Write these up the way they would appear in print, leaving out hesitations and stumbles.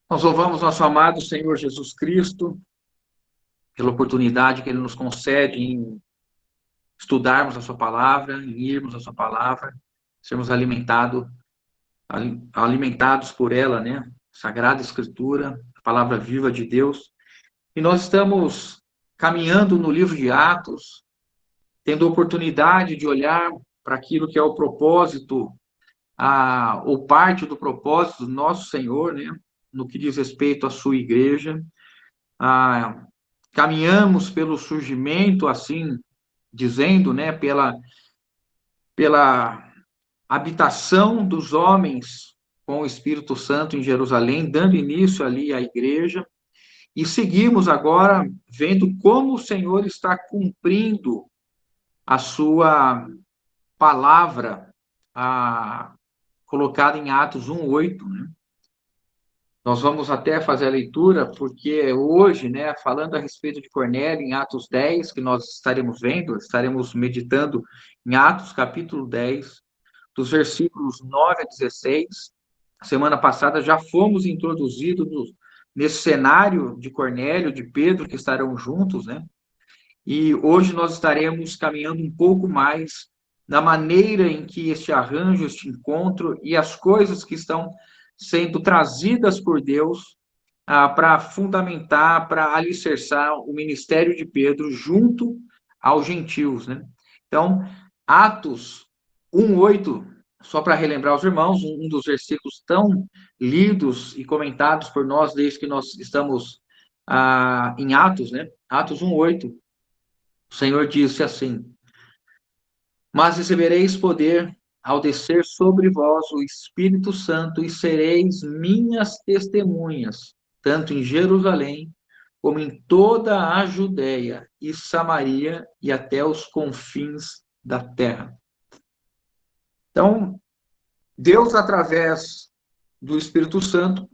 Nós louvamos nosso amado Senhor Jesus Cristo pela oportunidade que Ele nos concede em estudarmos a Sua palavra, em irmos a Sua palavra, sermos alimentados por ela, né? Sagrada Escritura, a palavra viva de Deus. E nós estamos caminhando no livro de Atos, tendo a oportunidade de olhar para aquilo que é o propósito, ou parte do propósito do nosso Senhor, né? No que diz respeito à sua igreja. Caminhamos pelo surgimento, assim dizendo, né, pela habitação dos homens com o Espírito Santo em Jerusalém, dando início ali à igreja, e seguimos agora vendo como o Senhor está cumprindo a sua palavra, colocada em Atos 1:8, né? Nós vamos até fazer a leitura, porque hoje, né, falando a respeito de Cornélio, em Atos 10, que nós estaremos meditando em Atos capítulo 10, dos versículos 9 a 16. Semana passada já fomos introduzidos nesse cenário de Cornélio, de Pedro, que estarão juntos, né? E hoje nós estaremos caminhando um pouco mais na maneira em que este arranjo, este encontro e as coisas que estão sendo trazidas por Deus para fundamentar, para alicerçar o ministério de Pedro junto aos gentios, né? Então, Atos 1:8, só para relembrar os irmãos, um dos versículos tão lidos e comentados por nós desde que nós estamos em Atos, né? Atos 1:8, o Senhor disse assim: mas recebereis poder ao descer sobre vós o Espírito Santo, e sereis minhas testemunhas, tanto em Jerusalém, como em toda a Judéia e Samaria e até os confins da terra. Então, Deus, através do Espírito Santo,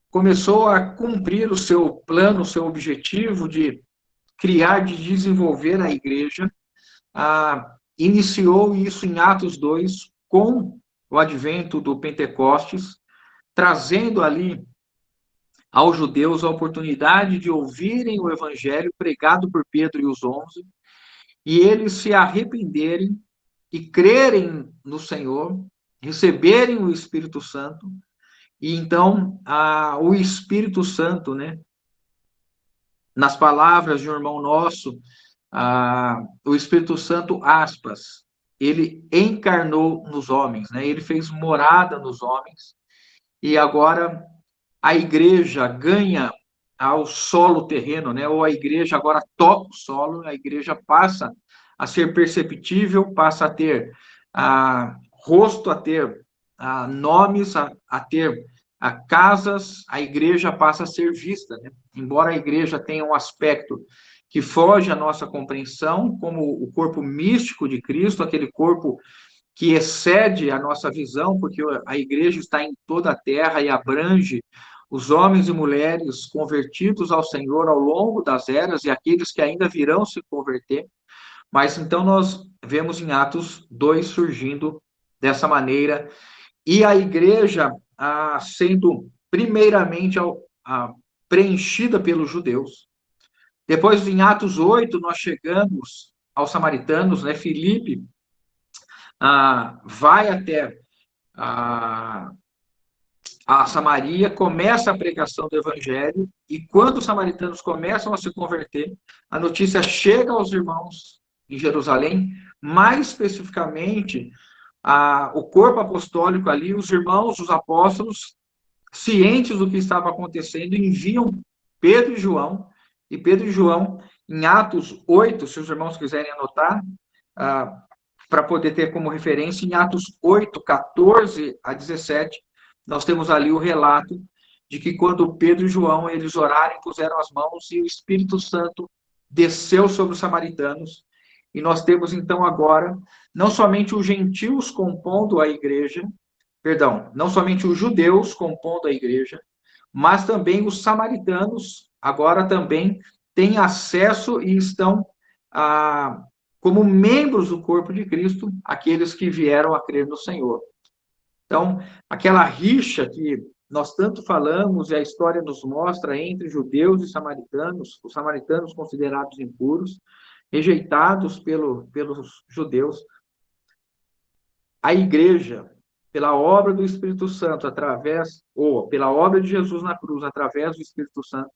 começou a cumprir o seu plano, o seu objetivo de criar, de desenvolver a igreja. Iniciou isso em Atos 2, com o advento do Pentecostes, trazendo ali aos judeus a oportunidade de ouvirem o evangelho pregado por Pedro e os 11, e eles se arrependerem e crerem no Senhor, receberem o Espírito Santo, e então o Espírito Santo, né, nas palavras de um irmão nosso, o Espírito Santo, aspas, ele encarnou nos homens, né? Ele fez morada nos homens, e agora a igreja ganha ao solo terreno, né? Ou a igreja agora toca o solo, a igreja passa a ser perceptível, passa a ter rosto, a ter nomes, a ter casas, a igreja passa a ser vista, né? Embora a igreja tenha um aspecto que foge à nossa compreensão, como o corpo místico de Cristo, aquele corpo que excede a nossa visão, porque a igreja está em toda a terra e abrange os homens e mulheres convertidos ao Senhor ao longo das eras e aqueles que ainda virão se converter. Mas então nós vemos em Atos 2 surgindo dessa maneira, e a igreja sendo primeiramente preenchida pelos judeus. Depois, em Atos 8, nós chegamos aos samaritanos, né? Filipe vai até a Samaria, começa a pregação do evangelho, e quando os samaritanos começam a se converter, a notícia chega aos irmãos em Jerusalém, mais especificamente, o corpo apostólico ali, os irmãos, os apóstolos, cientes do que estava acontecendo, enviam Pedro e João, em Atos 8, se os irmãos quiserem anotar, para poder ter como referência, em Atos 8, 14 a 17, nós temos ali o relato de que quando Pedro e João, eles oraram, puseram as mãos, e o Espírito Santo desceu sobre os samaritanos, e nós temos então agora, não somente os gentios compondo a igreja, não somente os judeus compondo a igreja, mas também os samaritanos agora também têm acesso e estão como membros do corpo de Cristo, aqueles que vieram a crer no Senhor. Então, aquela rixa que nós tanto falamos e a história nos mostra entre judeus e samaritanos, os samaritanos considerados impuros, rejeitados pelos judeus, a igreja, pela obra do Espírito Santo, ou pela obra de Jesus na cruz, através do Espírito Santo,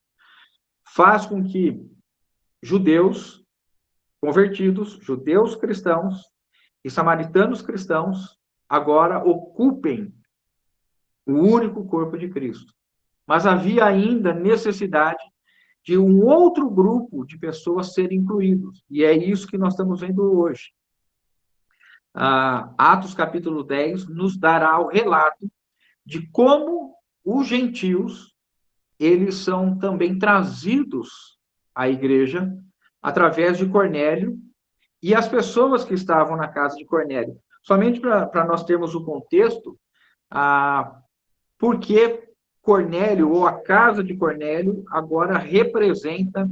faz com que judeus convertidos, judeus cristãos e samaritanos cristãos, agora ocupem o único corpo de Cristo. Mas havia ainda necessidade de um outro grupo de pessoas serem incluídos. E é isso que nós estamos vendo hoje. Atos capítulo 10 nos dará o relato de como os gentios, eles são também trazidos à igreja através de Cornélio e as pessoas que estavam na casa de Cornélio. Somente para nós termos o contexto, porque Cornélio, ou a casa de Cornélio, agora representa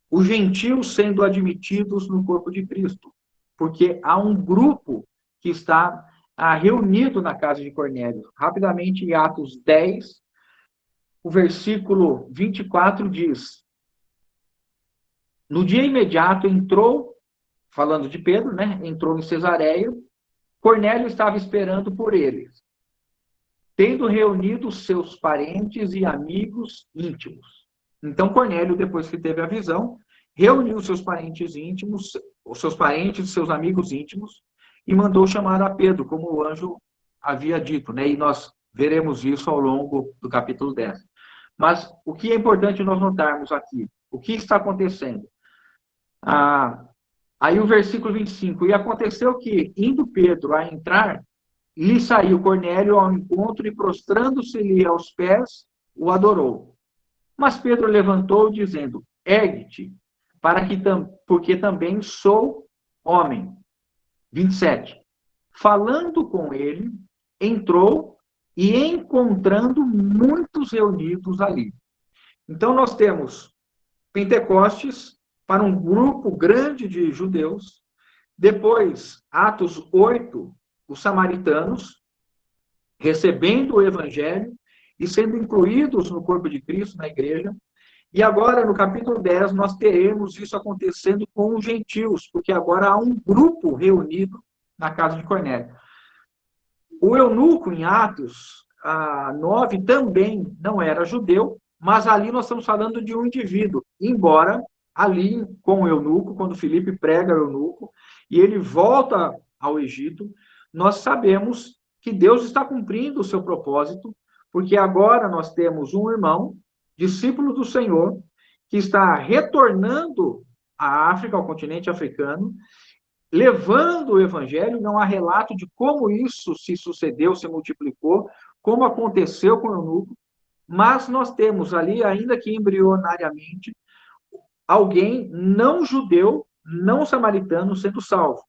os gentios sendo admitidos no corpo de Cristo. Porque há um grupo que está reunido na casa de Cornélio. Rapidamente, em Atos 10, o versículo 24 diz: no dia imediato entrou, falando de Pedro, né? Entrou em Cesareia, Cornélio estava esperando por eles, tendo reunido seus parentes e amigos íntimos. Então, Cornélio, depois que teve a visão, reuniu seus parentes íntimos, os seus parentes e seus amigos íntimos, e mandou chamar a Pedro, como o anjo havia dito, né? E nós veremos isso ao longo do capítulo 10. Mas o que é importante nós notarmos aqui? O que está acontecendo? Aí o versículo 25, e aconteceu que, indo Pedro a entrar, lhe saiu Cornélio ao encontro e, prostrando-se-lhe aos pés, o adorou. Mas Pedro levantou, dizendo: ergue-te, porque também sou homem. 27. Falando com ele, entrou e encontrando muitos reunidos ali. Então, nós temos Pentecostes para um grupo grande de judeus. Depois, Atos 8, os samaritanos, recebendo o evangelho e sendo incluídos no corpo de Cristo, na igreja. E agora, no capítulo 10, nós teremos isso acontecendo com os gentios, porque agora há um grupo reunido na casa de Cornélio. O eunuco, em Atos 9, também não era judeu, mas ali nós estamos falando de um indivíduo, embora ali com o eunuco, quando Filipe prega o eunuco, e ele volta ao Egito, nós sabemos que Deus está cumprindo o seu propósito, porque agora nós temos um irmão, discípulo do Senhor, que está retornando à África, ao continente africano, levando o evangelho. Não há relato de como isso se sucedeu, se multiplicou, como aconteceu com o eunuco, mas nós temos ali, ainda que embrionariamente, alguém não judeu, não samaritano, sendo salvo.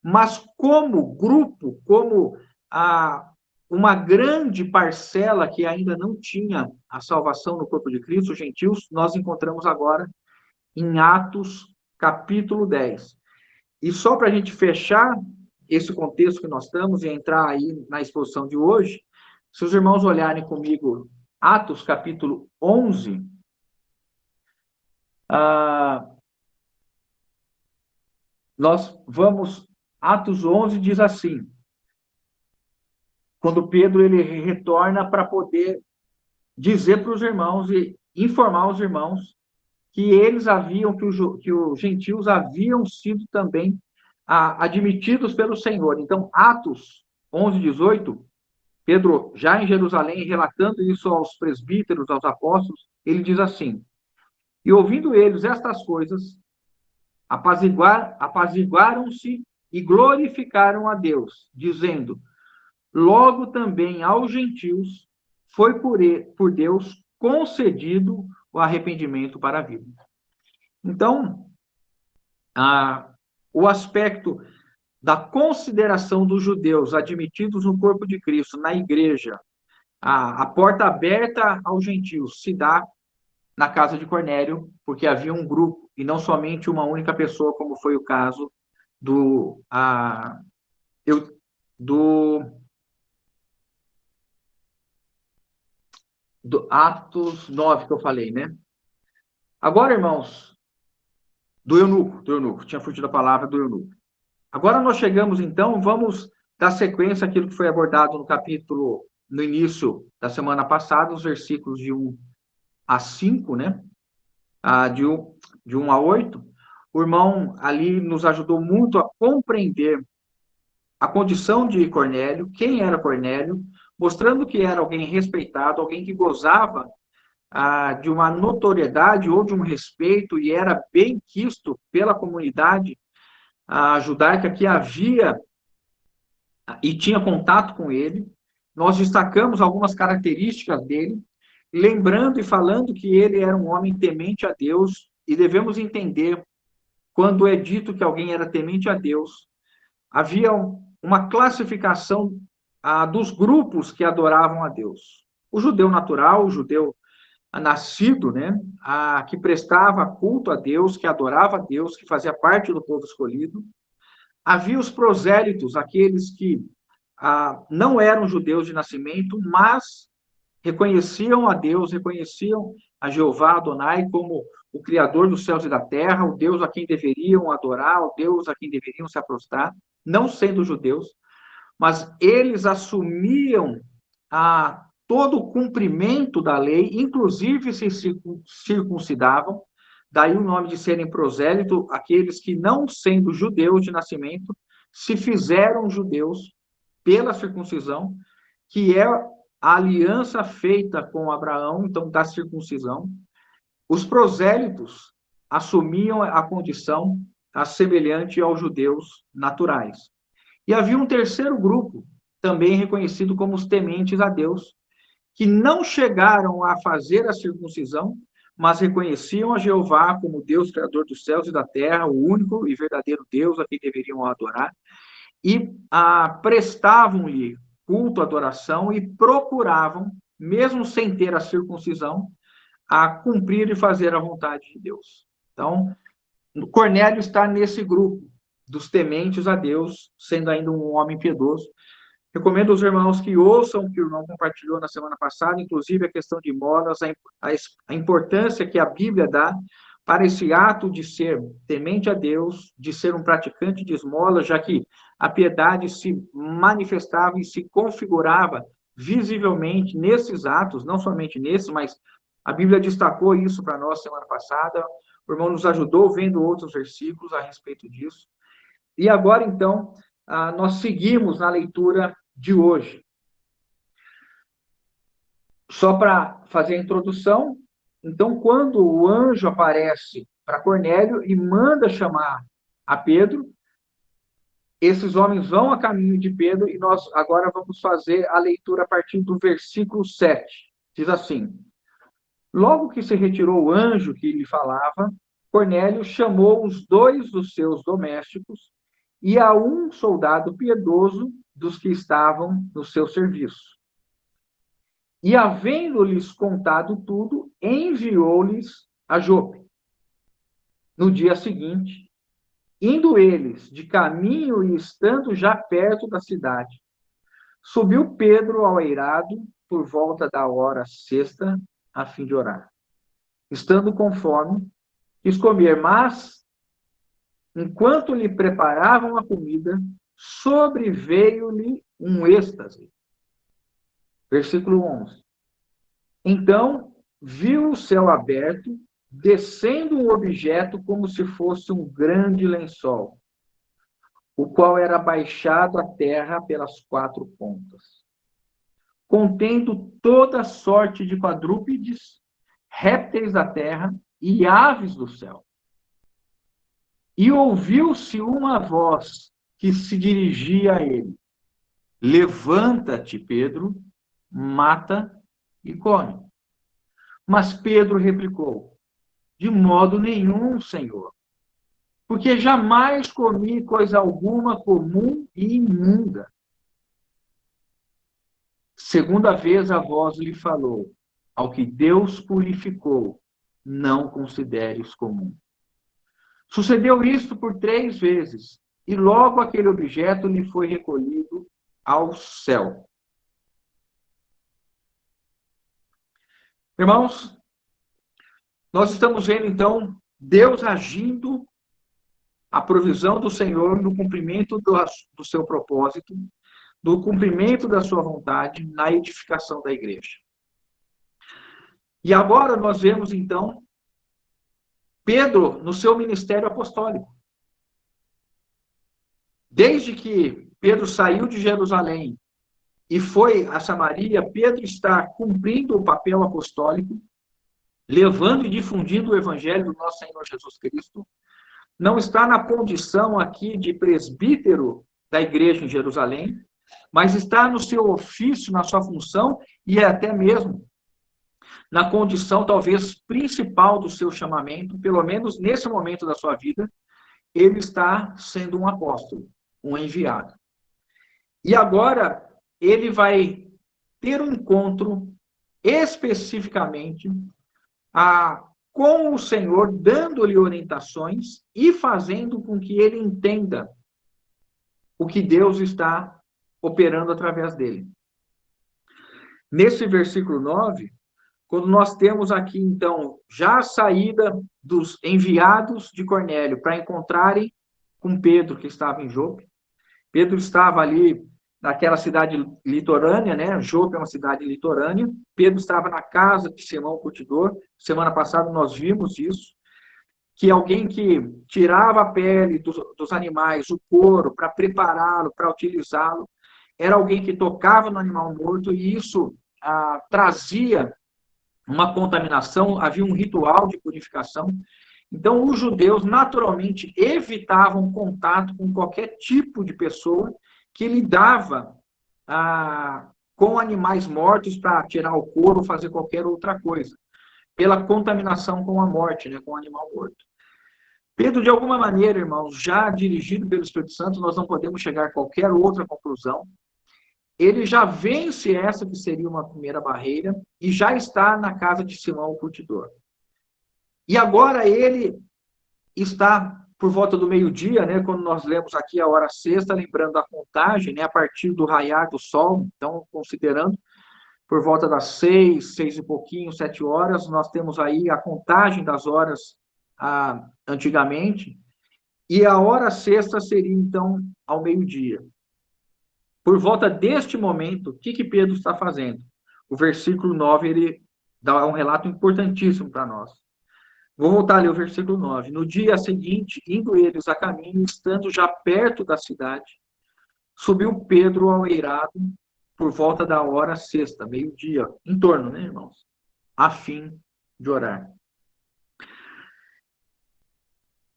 Mas como grupo, como uma grande parcela que ainda não tinha a salvação no corpo de Cristo, os gentios, nós encontramos agora em Atos, capítulo 10. E só para a gente fechar esse contexto que nós estamos e entrar aí na exposição de hoje, se os irmãos olharem comigo Atos, capítulo 11, nós vamos... Atos 11 diz assim, quando Pedro ele retorna para poder dizer para os irmãos e informar os irmãos que eles haviam, que os gentios haviam sido também admitidos pelo Senhor. Então, Atos 11, 18, Pedro, já em Jerusalém, relatando isso aos presbíteros, aos apóstolos, ele diz assim: e ouvindo eles estas coisas, apaziguaram-se e glorificaram a Deus, dizendo: logo também aos gentios foi por Deus concedido o arrependimento para a vida. Então, o aspecto da consideração dos judeus admitidos no corpo de Cristo, na igreja, a porta aberta aos gentios se dá na casa de Cornélio, porque havia um grupo, e não somente uma única pessoa, como foi o caso do do Atos 9 que eu falei, né? Agora, irmãos, do eunuco, tinha fugido a palavra do eunuco. Agora nós chegamos, então, vamos dar sequência àquilo que foi abordado no capítulo, no início da semana passada, os versículos de 1 a 5, né? De 1 a 8. O irmão ali nos ajudou muito a compreender a condição de Cornélio, quem era Cornélio, mostrando que era alguém respeitado, alguém que gozava de uma notoriedade ou de um respeito e era bem quisto pela comunidade judaica que havia e tinha contato com ele. Nós destacamos algumas características dele, lembrando e falando que ele era um homem temente a Deus, e devemos entender, quando é dito que alguém era temente a Deus, havia uma classificação dos grupos que adoravam a Deus. O judeu natural, o judeu nascido, né, que prestava culto a Deus, que adorava a Deus, que fazia parte do povo escolhido. Havia os prosélitos, aqueles que não eram judeus de nascimento, mas reconheciam a Deus, reconheciam a Jeová Adonai como o Criador dos céus e da terra, o Deus a quem deveriam adorar, o Deus a quem deveriam se aprostar, não sendo judeus, mas eles assumiam todo o cumprimento da lei, inclusive se circuncidavam, daí o nome de serem prosélito, aqueles que, não sendo judeus de nascimento, se fizeram judeus pela circuncisão, que é a aliança feita com Abraão, então, da circuncisão. Os prosélitos assumiam a condição semelhante aos judeus naturais. E havia um terceiro grupo, também reconhecido como os tementes a Deus, que não chegaram a fazer a circuncisão, mas reconheciam a Jeová como Deus, Criador dos céus e da terra, o único e verdadeiro Deus a quem deveriam adorar, e prestavam-lhe culto, adoração, e procuravam, mesmo sem ter a circuncisão, a cumprir e fazer a vontade de Deus. Então, Cornélio está nesse grupo dos tementes a Deus, sendo ainda um homem piedoso. Recomendo aos irmãos que ouçam o que o irmão compartilhou na semana passada, inclusive a questão de molas, a importância que a Bíblia dá para esse ato de ser temente a Deus, de ser um praticante de esmolas, já que a piedade se manifestava e se configurava visivelmente nesses atos, não somente nesses, mas a Bíblia destacou isso para nós semana passada. O irmão nos ajudou vendo outros versículos a respeito disso. E agora, então, nós seguimos na leitura de hoje. Só para fazer a introdução, então, quando o anjo aparece para Cornélio e manda chamar a Pedro, esses homens vão a caminho de Pedro e nós agora vamos fazer a leitura a partir do versículo 7. Diz assim: Logo que se retirou o anjo que lhe falava, Cornélio chamou os 2 dos seus domésticos e a um soldado piedoso dos que estavam no seu serviço. E, havendo-lhes contado tudo, enviou-lhes a Jope. No dia seguinte, indo eles de caminho e estando já perto da cidade, subiu Pedro ao eirado por volta da hora sexta, a fim de orar. Estando com fome, quis comer, mas, enquanto lhe preparavam a comida, sobreveio-lhe um êxtase. Versículo 11. Então, viu o céu aberto, descendo um objeto como se fosse um grande lençol, o qual era baixado à terra pelas 4 pontas, contendo toda sorte de quadrúpedes, répteis da terra e aves do céu. E ouviu-se uma voz que se dirigia a ele: Levanta-te, Pedro, mata e come. Mas Pedro replicou: De modo nenhum, Senhor, porque jamais comi coisa alguma comum e imunda. Segunda vez a voz lhe falou: Ao que Deus purificou, não consideres comum. Sucedeu isto por 3 vezes, e logo aquele objeto lhe foi recolhido ao céu. Irmãos, nós estamos vendo, então, Deus agindo, a provisão do Senhor no cumprimento do seu propósito, no cumprimento da sua vontade, na edificação da igreja. E agora nós vemos, então, Pedro no seu ministério apostólico. Desde que Pedro saiu de Jerusalém e foi a Samaria, Pedro está cumprindo o papel apostólico, levando e difundindo o evangelho do nosso Senhor Jesus Cristo. Não está na condição aqui de presbítero da igreja em Jerusalém, mas está no seu ofício, na sua função, e até mesmo na condição, talvez, principal do seu chamamento, pelo menos nesse momento da sua vida, ele está sendo um apóstolo, um enviado. E agora, ele vai ter um encontro especificamente com o Senhor, dando-lhe orientações e fazendo com que ele entenda o que Deus está operando através dele. Nesse versículo 9, quando nós temos aqui, então, já a saída dos enviados de Cornélio para encontrarem com Pedro, que estava em Jope. Pedro estava ali naquela cidade litorânea, né? Jope é uma cidade litorânea. Pedro estava na casa de Simão o curtidor. Semana passada nós vimos isso, que alguém que tirava a pele dos animais, o couro, para prepará-lo, para utilizá-lo, era alguém que tocava no animal morto, e isso trazia uma contaminação, havia um ritual de purificação. Então, os judeus naturalmente evitavam contato com qualquer tipo de pessoa que lidava com animais mortos para tirar o couro ou fazer qualquer outra coisa, pela contaminação com a morte, né, com o animal morto. Pedro, de alguma maneira, irmãos, já dirigido pelo Espírito Santo, nós não podemos chegar a qualquer outra conclusão. Ele já vence essa que seria uma primeira barreira e já está na casa de Simão o curtidor. E agora ele está por volta do meio-dia, né, quando nós lemos aqui a hora sexta, lembrando a contagem, né, a partir do raiar do sol, então, considerando, por volta das 6 e pouquinho, 7 horas, nós temos aí a contagem das horas antigamente, e a hora sexta seria, então, ao meio-dia. Por volta deste momento, o que Pedro está fazendo? O versículo 9, ele dá um relato importantíssimo para nós. Vou voltar ali ao versículo 9. No dia seguinte, indo eles a caminho, estando já perto da cidade, subiu Pedro ao eirado por volta da hora sexta, meio-dia, em torno, né, irmãos? A fim de orar.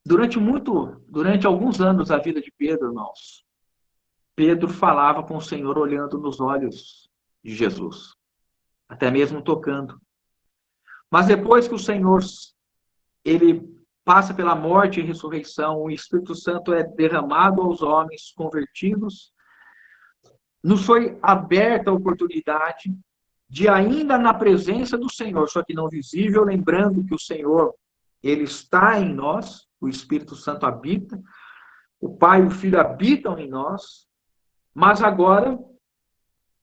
Durante alguns anos da vida de Pedro, irmãos, Pedro falava com o Senhor olhando nos olhos de Jesus, até mesmo tocando. Mas depois que o Senhor, ele passa pela morte e ressurreição, o Espírito Santo é derramado aos homens convertidos, nos foi aberta a oportunidade de, ainda na presença do Senhor, só que não visível, lembrando que o Senhor, ele está em nós, o Espírito Santo habita, o Pai e o Filho habitam em nós, mas agora,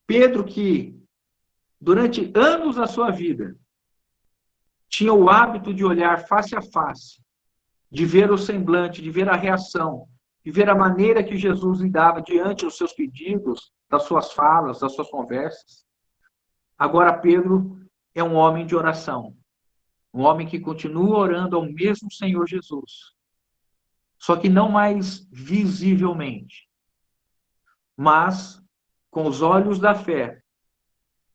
Pedro, que durante anos da sua vida tinha o hábito de olhar face a face, de ver o semblante, de ver a reação, de ver a maneira que Jesus lidava diante dos seus pedidos, das suas falas, das suas conversas. Agora Pedro é um homem de oração, um homem que continua orando ao mesmo Senhor Jesus, só que não mais visivelmente, mas com os olhos da fé,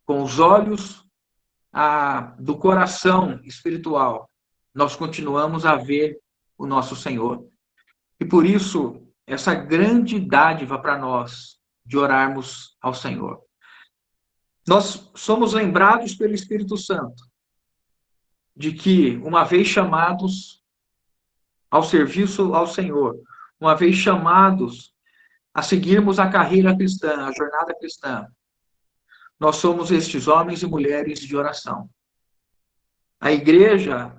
com os olhos do coração espiritual, nós continuamos a ver o nosso Senhor. E por isso, essa grande dádiva para nós de orarmos ao Senhor. Nós somos lembrados pelo Espírito Santo de que, uma vez chamados ao serviço ao Senhor, uma vez chamados a seguirmos a carreira cristã, a jornada cristã, nós somos estes homens e mulheres de oração. A igreja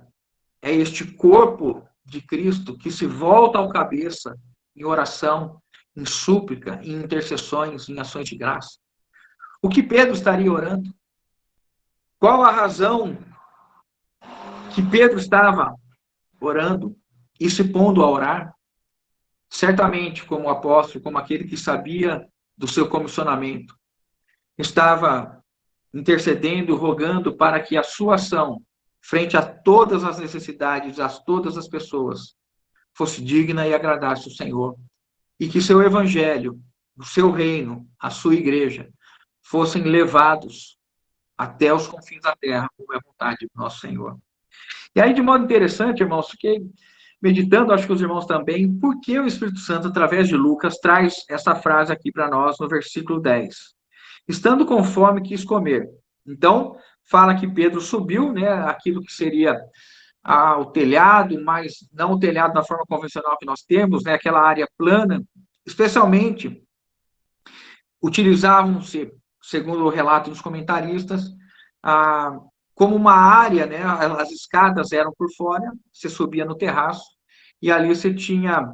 é este corpo de Cristo que se volta ao cabeça em oração, em súplica, em intercessões, em ações de graça. O que Pedro estaria orando? Qual a razão que Pedro estava orando e se pondo a orar, certamente como apóstolo, como aquele que sabia do seu comissionamento, estava intercedendo, rogando para que a sua ação, frente a todas as necessidades, a todas as pessoas, fosse digna e agradasse o Senhor, e que seu evangelho, o seu reino, a sua igreja, fossem levados até os confins da terra, como é a vontade do nosso Senhor. E aí, de modo interessante, irmãos, fiquei meditando, acho que os irmãos também, por que o Espírito Santo, através de Lucas, traz essa frase aqui para nós no versículo 10. Estando com fome, quis comer. Então, fala que Pedro subiu, né, aquilo que seria o telhado, mas não o telhado da forma convencional que nós temos, né, aquela área plana, especialmente utilizavam-se, segundo o relato dos comentaristas, como uma área, né, as escadas eram por fora, você subia no terraço, e ali você tinha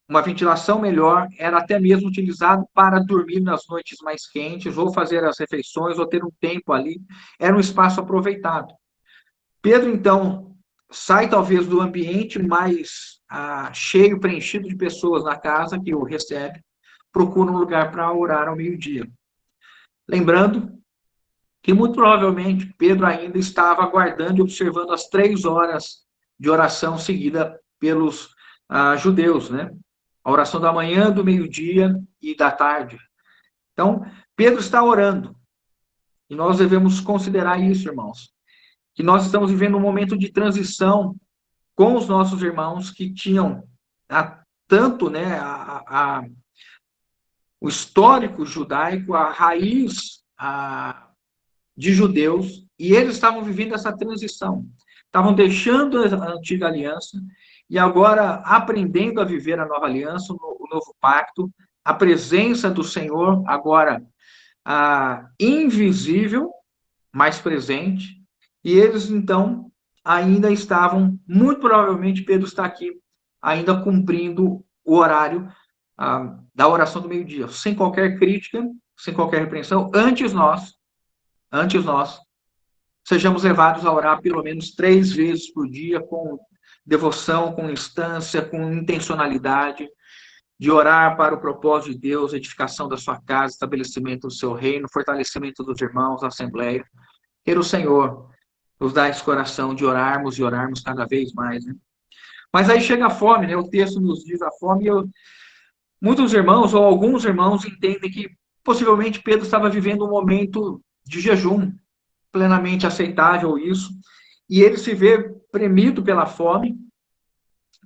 uma ventilação melhor, era até mesmo utilizado para dormir nas noites mais quentes, ou fazer as refeições, ou ter um tempo ali, era um espaço aproveitado. Pedro, então, sai talvez do ambiente mais cheio, preenchido de pessoas na casa que o recebe, procura um lugar para orar ao meio-dia. Lembrando que muito provavelmente Pedro ainda estava aguardando e observando as 3 horas de oração seguida pelos judeus, né? A oração da manhã, do meio-dia e da tarde. Então, Pedro está orando. E nós devemos considerar isso, irmãos. Que nós estamos vivendo um momento de transição com os nossos irmãos que tinham tanto, né, o histórico judaico, a raiz de judeus, e eles estavam vivendo essa transição. Estavam deixando a antiga aliança e agora aprendendo a viver a nova aliança, o novo pacto, a presença do Senhor agora invisível, mais presente, e eles, então, ainda estavam, muito provavelmente, Pedro está aqui, ainda cumprindo o horário da oração do meio-dia, sem qualquer crítica, sem qualquer repreensão, antes nós, sejamos levados a orar pelo menos 3 vezes por dia, com devoção, com instância, com intencionalidade, de orar para o propósito de Deus, edificação da sua casa, estabelecimento do seu reino, fortalecimento dos irmãos, assembleia. Queira o Senhor nos dar esse coração de orarmos e orarmos cada vez mais, né? Mas aí chega a fome, né? O texto nos diz a fome, e muitos irmãos, ou alguns irmãos, entendem que possivelmente Pedro estava vivendo um momento de jejum, plenamente aceitável isso, e ele se vê premido pela fome.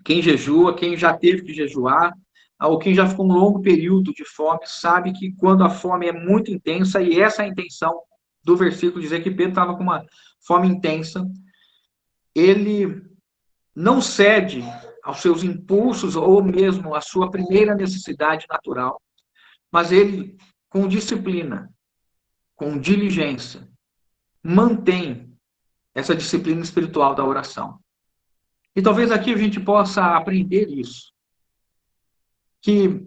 Quem jejua, quem já teve que jejuar, ou quem já ficou um longo período de fome, sabe que quando a fome é muito intensa, e essa é a intenção do versículo, dizer que Pedro estava com uma fome intensa, ele não cede aos seus impulsos, ou mesmo à sua primeira necessidade natural, mas ele, com disciplina, com diligência, mantém essa disciplina espiritual da oração. E talvez aqui a gente possa aprender isso, que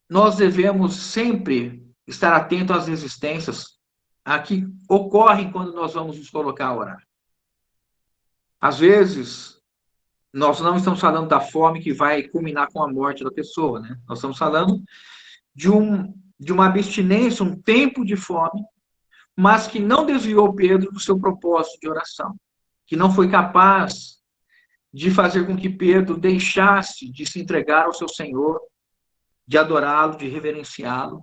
nós devemos sempre estar atento às resistências que ocorrem quando nós vamos nos colocar a orar. Às vezes, nós não estamos falando da fome que vai culminar com a morte da pessoa, né? Nós estamos falando de uma abstinência, um tempo de fome, mas que não desviou Pedro do seu propósito de oração, que não foi capaz de fazer com que Pedro deixasse de se entregar ao seu Senhor, de adorá-lo, de reverenciá-lo.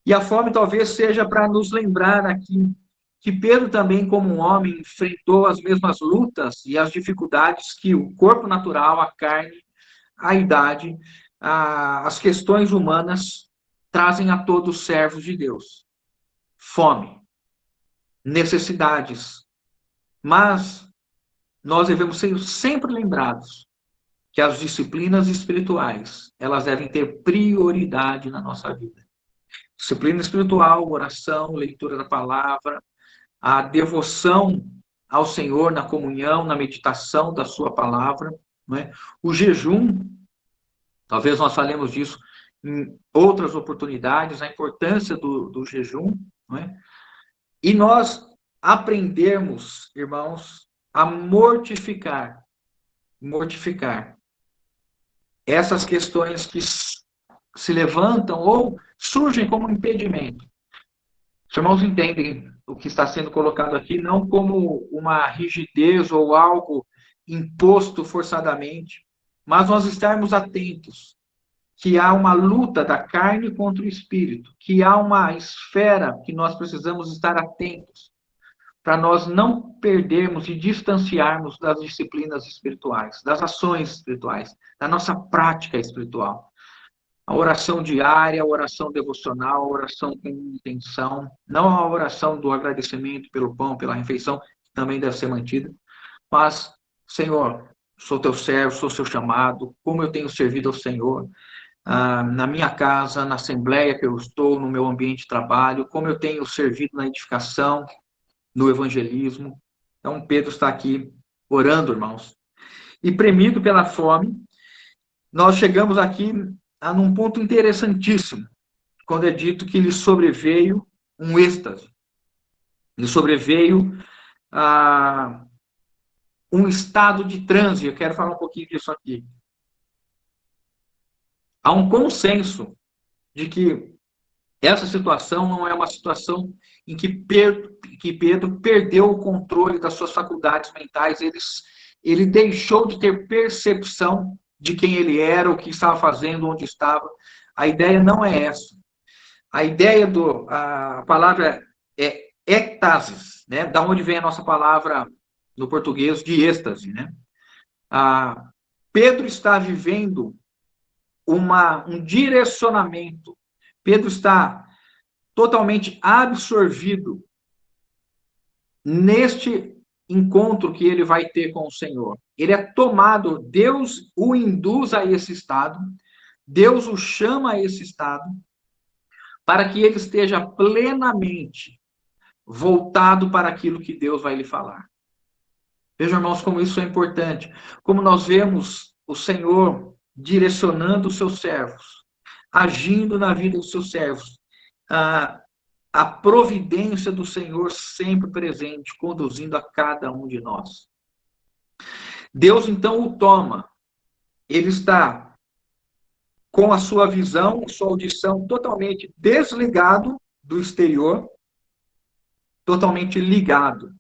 E a fome talvez seja para nos lembrar aqui que Pedro também, como um homem, enfrentou as mesmas lutas e as dificuldades que o corpo natural, a carne, a idade, as questões humanas trazem a todos os servos de Deus. Fome, necessidades. Mas nós devemos ser sempre lembrados que as disciplinas espirituais, elas devem ter prioridade na nossa vida. Disciplina espiritual, oração, leitura da palavra, a devoção ao Senhor na comunhão, na meditação da sua palavra, não é? O jejum, talvez nós falemos disso em outras oportunidades, a importância do jejum, não é? E nós aprendermos, irmãos, a mortificar essas questões que se levantam ou surgem como impedimento. Os irmãos entendem o que está sendo colocado aqui não como uma rigidez ou algo imposto forçadamente, mas nós estarmos atentos que há uma luta da carne contra o espírito, que há uma esfera que nós precisamos estar atentos para nós não perdermos e distanciarmos das disciplinas espirituais, das ações espirituais, da nossa prática espiritual. A oração diária, a oração devocional, a oração com intenção, não a oração do agradecimento pelo pão, pela refeição, que também deve ser mantida, mas, Senhor, sou teu servo, sou seu chamado, como eu tenho servido ao Senhor, na minha casa, na assembleia que eu estou, no meu ambiente de trabalho, como eu tenho servido na edificação, no evangelismo. Então, Pedro está aqui orando, irmãos. E premido pela fome, nós chegamos aqui num ponto interessantíssimo, quando é dito que lhe sobreveio um êxtase. Lhe sobreveio um estado de transe. Eu quero falar um pouquinho disso aqui. Há um consenso de que essa situação não é uma situação em que Pedro perdeu o controle das suas faculdades mentais, ele deixou de ter percepção de quem ele era, o que estava fazendo, onde estava. A ideia não é essa. A ideia a palavra é ectasis, né? Da onde vem a nossa palavra no português de êxtase, né? Pedro está vivendo um direcionamento. Pedro está totalmente absorvido neste encontro que ele vai ter com o Senhor. Ele é tomado, Deus o induz a esse estado, Deus o chama a esse estado, para que ele esteja plenamente voltado para aquilo que Deus vai lhe falar. Vejam, irmãos, como isso é importante. Como nós vemos o Senhor direcionando os seus servos, agindo na vida dos seus servos. A providência do Senhor sempre presente, conduzindo a cada um de nós. Deus, então, o toma. Ele está com a sua visão, sua audição totalmente desligado do exterior, totalmente ligado,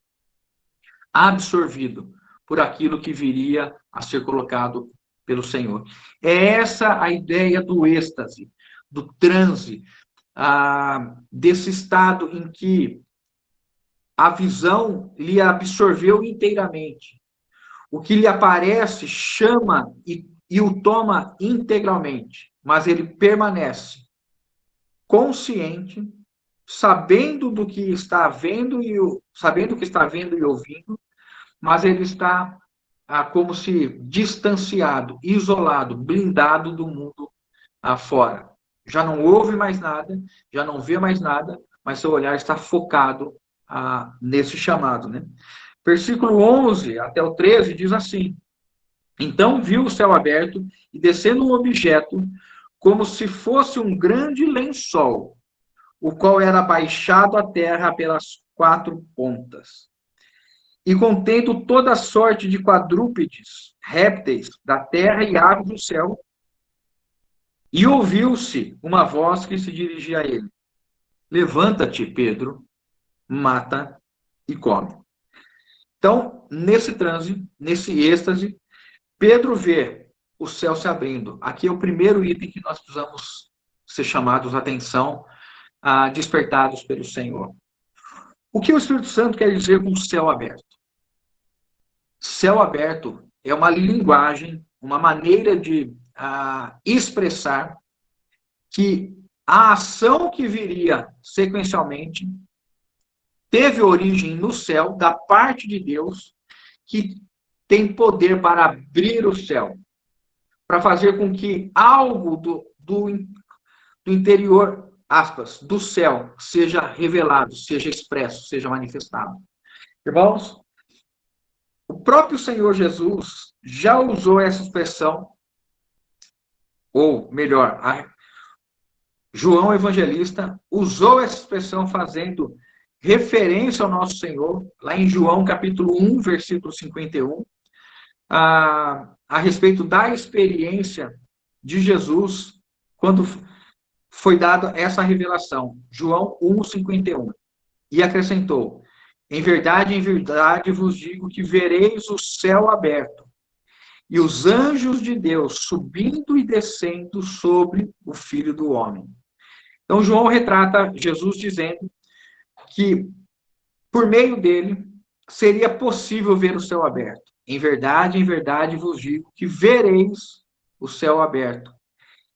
absorvido por aquilo que viria a ser colocado pelo Senhor. É essa a ideia do êxtase, do transe, desse estado em que a visão lhe absorveu inteiramente. O que lhe aparece chama e o toma integralmente, mas ele permanece consciente, sabendo do que está vendo sabendo o que está vendo e ouvindo, mas ele está como se distanciado, isolado, blindado do mundo afora. Já não ouve mais nada, já não vê mais nada, mas seu olhar está focado nesse chamado, né? Versículo 11 até o 13 diz assim: Então viu o céu aberto e descendo um objeto, como se fosse um grande lençol, o qual era baixado à terra pelas 4 pontas. E contendo toda sorte de quadrúpedes, répteis da terra e aves do céu. E ouviu-se uma voz que se dirigia a ele: Levanta-te, Pedro, mata e come. Então, nesse transe, nesse êxtase, Pedro vê o céu se abrindo. Aqui é o primeiro item que nós precisamos ser chamados a atenção, despertados pelo Senhor. O que o Espírito Santo quer dizer com céu aberto? Céu aberto é uma linguagem, uma maneira de expressar que a ação que viria sequencialmente teve origem no céu, da parte de Deus, que tem poder para abrir o céu, para fazer com que algo do interior, aspas, do céu, seja revelado, seja expresso, seja manifestado. Irmãos, o próprio Senhor Jesus já usou essa expressão, ou melhor, João Evangelista usou essa expressão fazendo referência ao nosso Senhor, lá em João capítulo 1, versículo 51, a respeito da experiência de Jesus quando foi dada essa revelação. João 1, 51. E acrescentou: em verdade vos digo que vereis o céu aberto e os anjos de Deus subindo e descendo sobre o Filho do Homem. Então, João retrata Jesus dizendo que, por meio dele, seria possível ver o céu aberto. Em verdade vos digo que vereis o céu aberto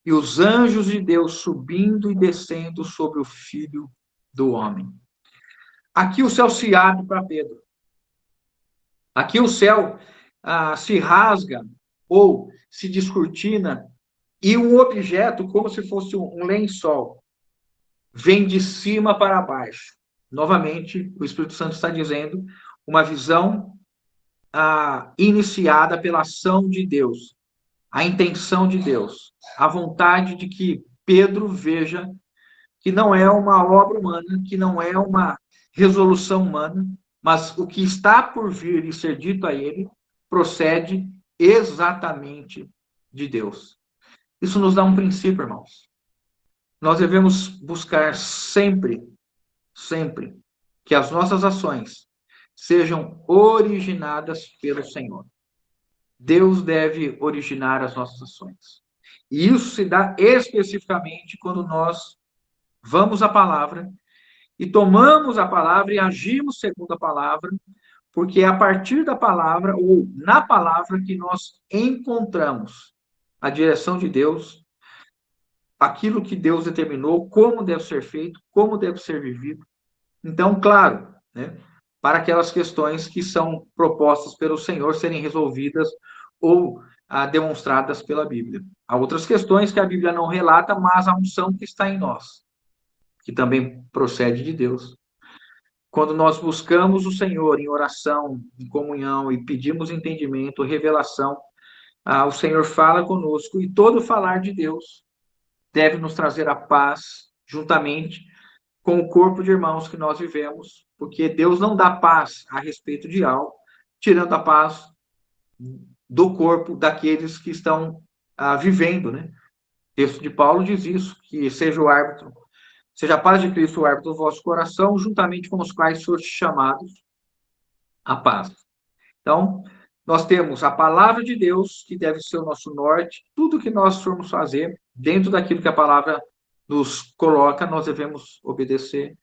e os anjos de Deus subindo e descendo sobre o Filho do Homem. Aqui o céu se abre para Pedro. Aqui o céu se rasga ou se descortina e um objeto, como se fosse um lençol, vem de cima para baixo. Novamente, o Espírito Santo está dizendo uma visão iniciada pela ação de Deus, a intenção de Deus, a vontade de que Pedro veja que não é uma obra humana, que não é uma resolução humana, mas o que está por vir e ser dito a ele procede exatamente de Deus. Isso nos dá um princípio, irmãos. Nós devemos buscar sempre, sempre, que as nossas ações sejam originadas pelo Senhor. Deus deve originar as nossas ações. E isso se dá especificamente quando nós vamos à palavra e tomamos a palavra e agimos segundo a palavra, porque é a partir da palavra ou na palavra que nós encontramos a direção de Deus, aquilo que Deus determinou, como deve ser feito, como deve ser vivido. Então, claro, né, para aquelas questões que são propostas pelo Senhor serem resolvidas ou demonstradas pela Bíblia. Há outras questões que a Bíblia não relata, mas a unção que está em nós, que também procede de Deus. Quando nós buscamos o Senhor em oração, em comunhão e pedimos entendimento, revelação, o Senhor fala conosco e todo falar de Deus deve nos trazer a paz juntamente com o corpo de irmãos que nós vivemos, porque Deus não dá paz a respeito de algo, tirando a paz do corpo daqueles que estão vivendo, né? O texto de Paulo diz isso, que seja o árbitro, seja a paz de Cristo o árbitro do vosso coração, juntamente com os quais sois chamados à paz. Então, nós temos a palavra de Deus, que deve ser o nosso norte, tudo que nós formos fazer, dentro daquilo que a palavra nos coloca, nós devemos obedecer.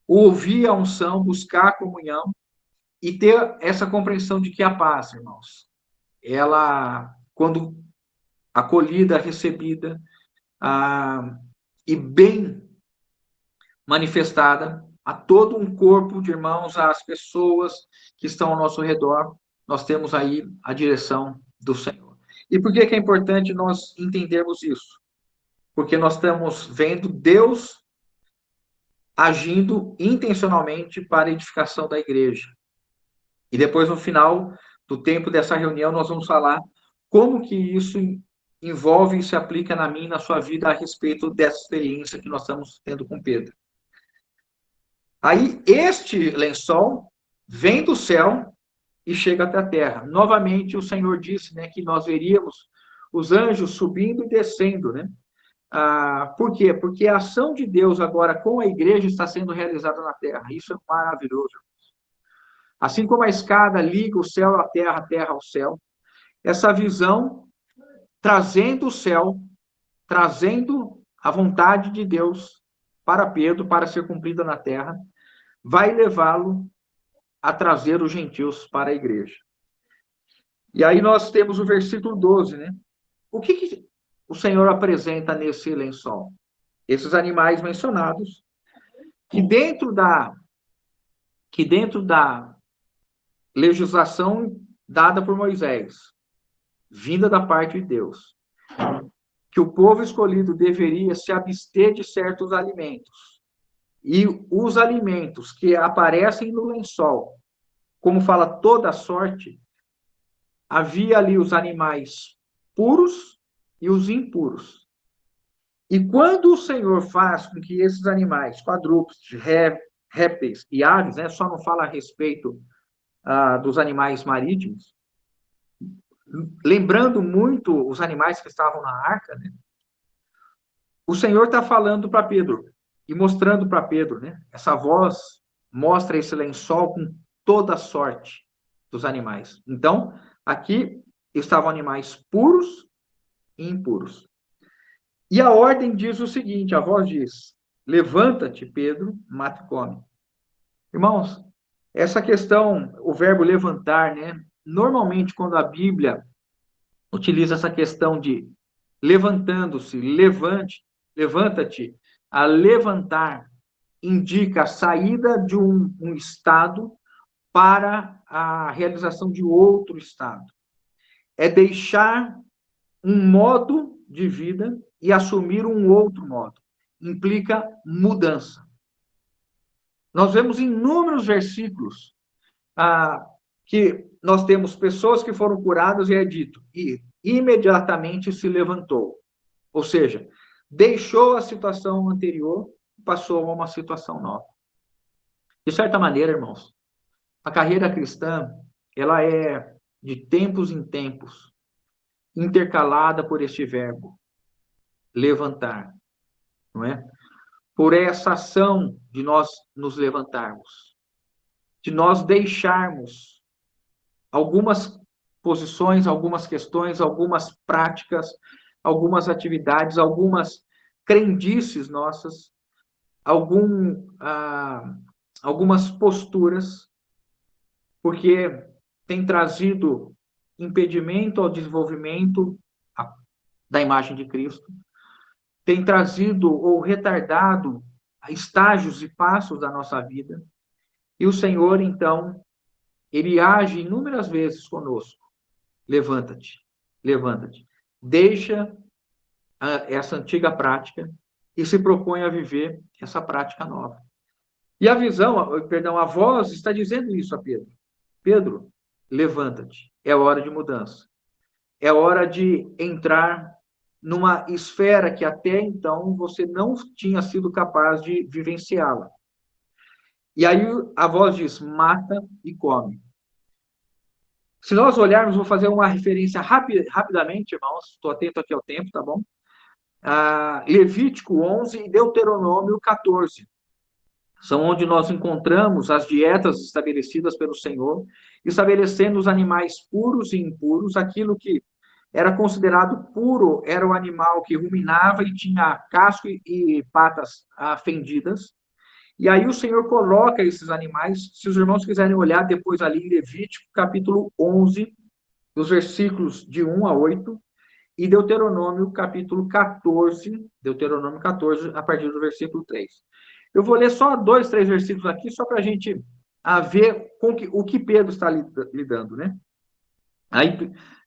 Ouvir a unção, buscar a comunhão e ter essa compreensão de que a paz, irmãos, ela, quando acolhida, recebida e bem manifestada a todo um corpo de irmãos, às pessoas que estão ao nosso redor, nós temos aí a direção do Senhor. E por que é importante nós entendermos isso? Porque nós estamos vendo Deus agindo intencionalmente para a edificação da igreja. E depois, no final do tempo dessa reunião, nós vamos falar como que isso envolve e se aplica na minha e na sua vida a respeito dessa experiência que nós estamos tendo com Pedro. Aí, este lençol vem do céu e chega até a terra. Novamente, o Senhor disse, né, que nós veríamos os anjos subindo e descendo, né? Por quê? Porque a ação de Deus agora com a igreja está sendo realizada na terra. Isso é maravilhoso. Assim como a escada liga o céu à terra, a terra ao céu, essa visão trazendo o céu, trazendo a vontade de Deus para Pedro, para ser cumprida na terra, vai levá-lo a trazer os gentios para a igreja. E aí nós temos o versículo 12, né? O que o Senhor apresenta nesse lençol? Esses animais mencionados, que dentro da legislação dada por Moisés, vinda da parte de Deus, que o povo escolhido deveria se abster de certos alimentos. E os alimentos que aparecem no lençol, como fala toda a sorte, havia ali os animais puros e os impuros. E quando o Senhor faz com que esses animais, quadrúpedes, répteis e aves, né? Só não fala a respeito dos animais marítimos, lembrando muito os animais que estavam na arca, né? O Senhor está falando para Pedro e mostrando para Pedro, né? Essa voz mostra esse lençol com toda a sorte dos animais. Então, aqui estavam animais puros e impuros. E a ordem diz o seguinte: a voz diz: levanta-te, Pedro, mata e come. Irmãos, essa questão, o verbo levantar, né? Normalmente, quando a Bíblia utiliza essa questão de levantando-se, levanta-te, a levantar, indica a saída de um estado para a realização de outro estado. É deixar um modo de vida e assumir um outro modo. Implica mudança. Nós vemos inúmeros versículos que nós temos pessoas que foram curadas e é dito, e imediatamente se levantou. Ou seja, deixou a situação anterior e passou a uma situação nova. De certa maneira, irmãos, a carreira cristã, ela é de tempos em tempos, intercalada por este verbo, levantar, não é? Por essa ação de nós nos levantarmos, de nós deixarmos algumas posições, algumas questões, algumas práticas, algumas atividades, algumas crendices nossas, algumas posturas, porque tem trazido impedimento ao desenvolvimento da imagem de Cristo, tem trazido ou retardado estágios e passos da nossa vida, e o Senhor, então, ele age inúmeras vezes conosco. Levanta-te, levanta-te. Deixa essa antiga prática e se propõe a viver essa prática nova. E a visão, perdão, a voz está dizendo isso a Pedro. Pedro, levanta-te. É hora de mudança. É hora de entrar numa esfera que até então você não tinha sido capaz de vivenciá-la. E aí a voz diz: mata e come. Se nós olharmos, vou fazer uma referência rapidamente, irmãos, estou atento aqui ao tempo, tá bom? Levítico 11 e Deuteronômio 14. São onde nós encontramos as dietas estabelecidas pelo Senhor, estabelecendo os animais puros e impuros. Aquilo que era considerado puro era o animal que ruminava e tinha casco e patas fendidas. E aí o Senhor coloca esses animais, se os irmãos quiserem olhar depois ali em Levítico, capítulo 11, dos versículos de 1 a 8, e Deuteronômio, capítulo 14, Deuteronômio 14, a partir do versículo 3. Eu vou ler só 2, 3 versículos aqui, só para a gente ver o que Pedro está lidando, né? Aí,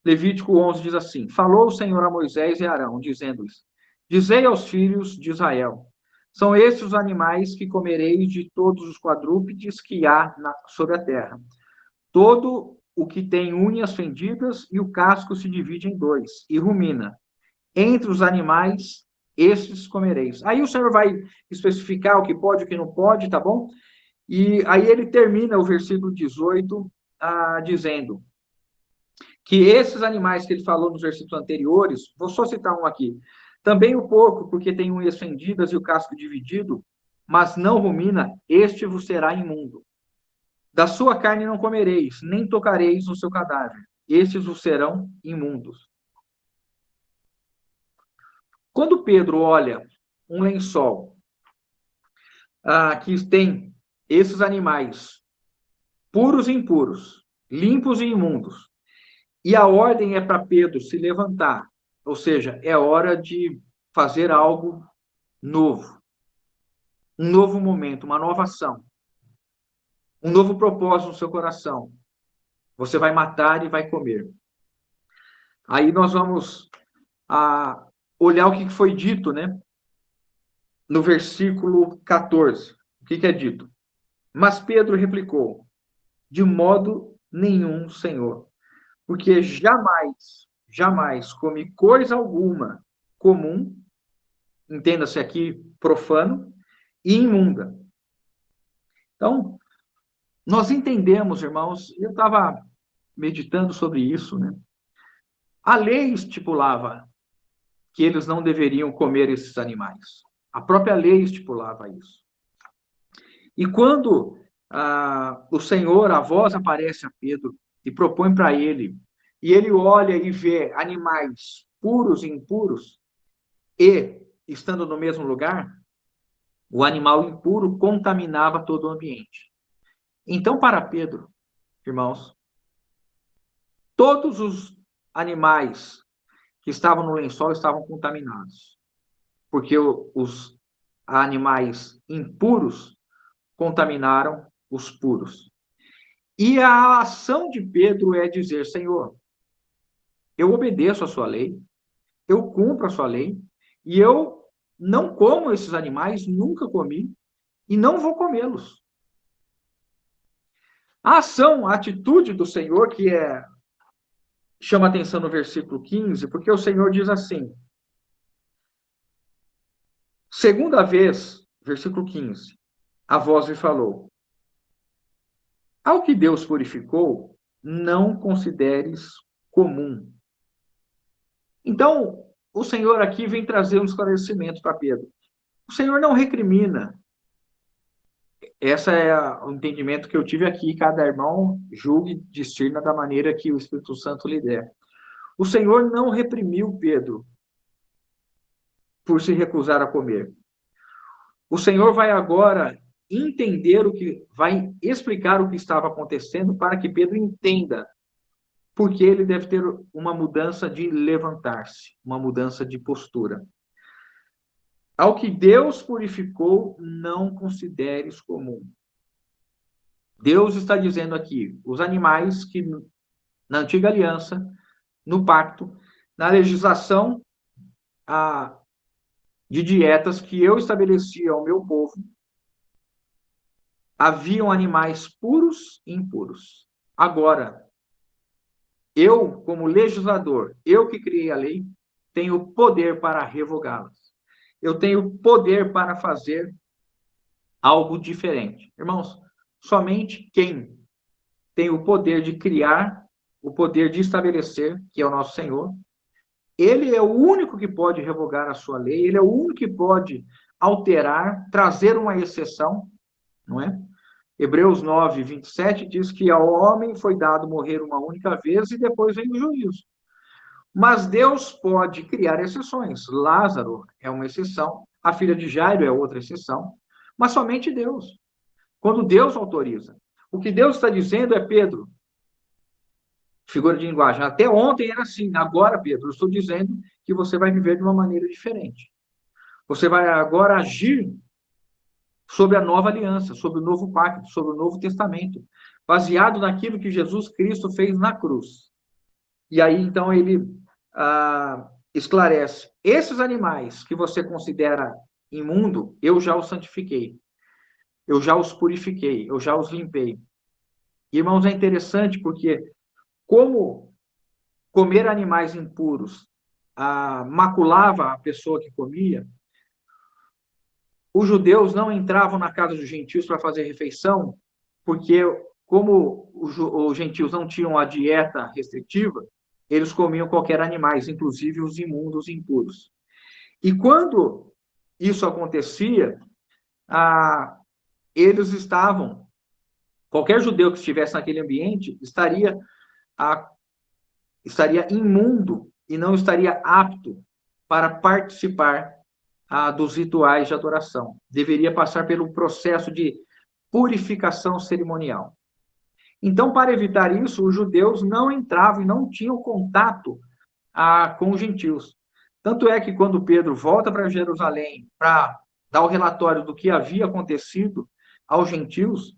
Levítico 11 diz assim: falou o Senhor a Moisés e a Arão, dizendo-lhes: dizei aos filhos de Israel, são estes os animais que comereis de todos os quadrúpedes que há sobre a terra. Todo o que tem unhas fendidas e o casco se divide em dois, e rumina. Entre os animais, estes comereis. Aí o Senhor vai especificar o que pode e o que não pode, tá bom? E aí ele termina o versículo 18 dizendo que esses animais que ele falou nos versículos anteriores, vou só citar um aqui, também o porco, porque tem unhas fendidas e o casco dividido, mas não rumina, este vos será imundo. Da sua carne não comereis, nem tocareis no seu cadáver. Estes vos serão imundos. Quando Pedro olha um lençol que tem esses animais puros e impuros, limpos e imundos, e a ordem é para Pedro se levantar, ou seja, é hora de fazer algo novo, um novo momento, uma nova ação, um novo propósito no seu coração. Você vai matar e vai comer. Aí nós vamos olhar o que foi dito, né? No versículo 14. O que é dito? Mas Pedro replicou: de modo nenhum, Senhor, porque jamais comi coisa alguma comum, entenda-se aqui profano, e imunda. Então, nós entendemos, irmãos, eu estava meditando sobre isso, né? A lei estipulava que eles não deveriam comer esses animais. A própria lei estipulava isso. E quando o Senhor, a voz aparece a Pedro e propõe para ele, e ele olha e vê animais puros e impuros, e, estando no mesmo lugar, o animal impuro contaminava todo o ambiente. Então, para Pedro, irmãos, todos os animais que estavam no lençol estavam contaminados, porque os animais impuros contaminaram os puros. E a ação de Pedro é dizer: Senhor, eu obedeço a sua lei, eu cumpro a sua lei, e eu não como esses animais, nunca comi, e não vou comê-los. A ação, a atitude do Senhor, que chama atenção no versículo 15, porque o Senhor diz assim, segunda vez, versículo 15, a voz lhe falou: ao que Deus purificou, não consideres comum. Então, o Senhor aqui vem trazer um esclarecimento para Pedro. O Senhor não recrimina. Esse é o entendimento que eu tive aqui. Cada irmão julgue, discirna da maneira que o Espírito Santo lhe der. O Senhor não reprimiu Pedro por se recusar a comer. O Senhor vai agora vai explicar o que estava acontecendo para que Pedro entenda porque ele deve ter uma mudança de levantar-se, uma mudança de postura. Ao que Deus purificou, não consideres comum. Deus está dizendo aqui, os animais que na antiga aliança, no pacto, na legislação de dietas que eu estabelecia ao meu povo, haviam animais puros e impuros. Agora, eu, como legislador, eu que criei a lei, tenho poder para revogá-las. Eu tenho poder para fazer algo diferente. Irmãos, somente quem tem o poder de criar, o poder de estabelecer, que é o nosso Senhor, ele é o único que pode revogar a sua lei, ele é o único que pode alterar, trazer uma exceção, não é? Hebreus 9, 27 diz que ao homem foi dado morrer uma única vez e depois vem o juízo. Mas Deus pode criar exceções. Lázaro é uma exceção, a filha de Jairo é outra exceção, mas somente Deus. Quando Deus autoriza. O que Deus está dizendo é: Pedro, figura de linguagem, até ontem era assim, agora, Pedro, eu estou dizendo que você vai viver de uma maneira diferente. Você vai agora agir sobre a nova aliança, sobre o novo pacto, sobre o novo testamento, baseado naquilo que Jesus Cristo fez na cruz. E aí, então, ele esclarece: esses animais que você considera imundo, eu já os santifiquei, eu já os purifiquei, eu já os limpei. Irmãos, é interessante porque como comer animais impuros maculava a pessoa que comia, os judeus não entravam na casa dos gentios para fazer refeição, porque como os gentios não tinham a dieta restritiva, eles comiam qualquer animais, inclusive os imundos e impuros. E quando isso acontecia, eles qualquer judeu que estivesse naquele ambiente estaria imundo e não estaria apto para participar dos rituais de adoração. Deveria passar pelo processo de purificação cerimonial. Então, para evitar isso, os judeus não entravam e não tinham contato com os gentios. Tanto é que quando Pedro volta para Jerusalém para dar o relatório do que havia acontecido aos gentios,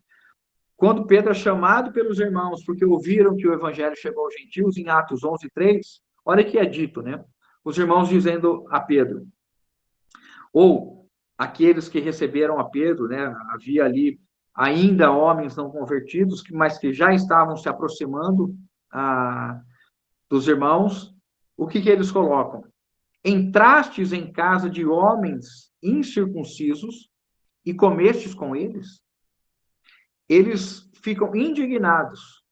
quando Pedro é chamado pelos irmãos, porque ouviram que o evangelho chegou aos gentios, em Atos 11:3, olha que é dito, né? Os irmãos dizendo a Pedro, ou aqueles que receberam a Pedro, né? Havia ali ainda homens não convertidos, mas que já estavam se aproximando dos irmãos. O que eles colocam? Entrastes em casa de homens incircuncisos e comestes com eles? eles ficam indignados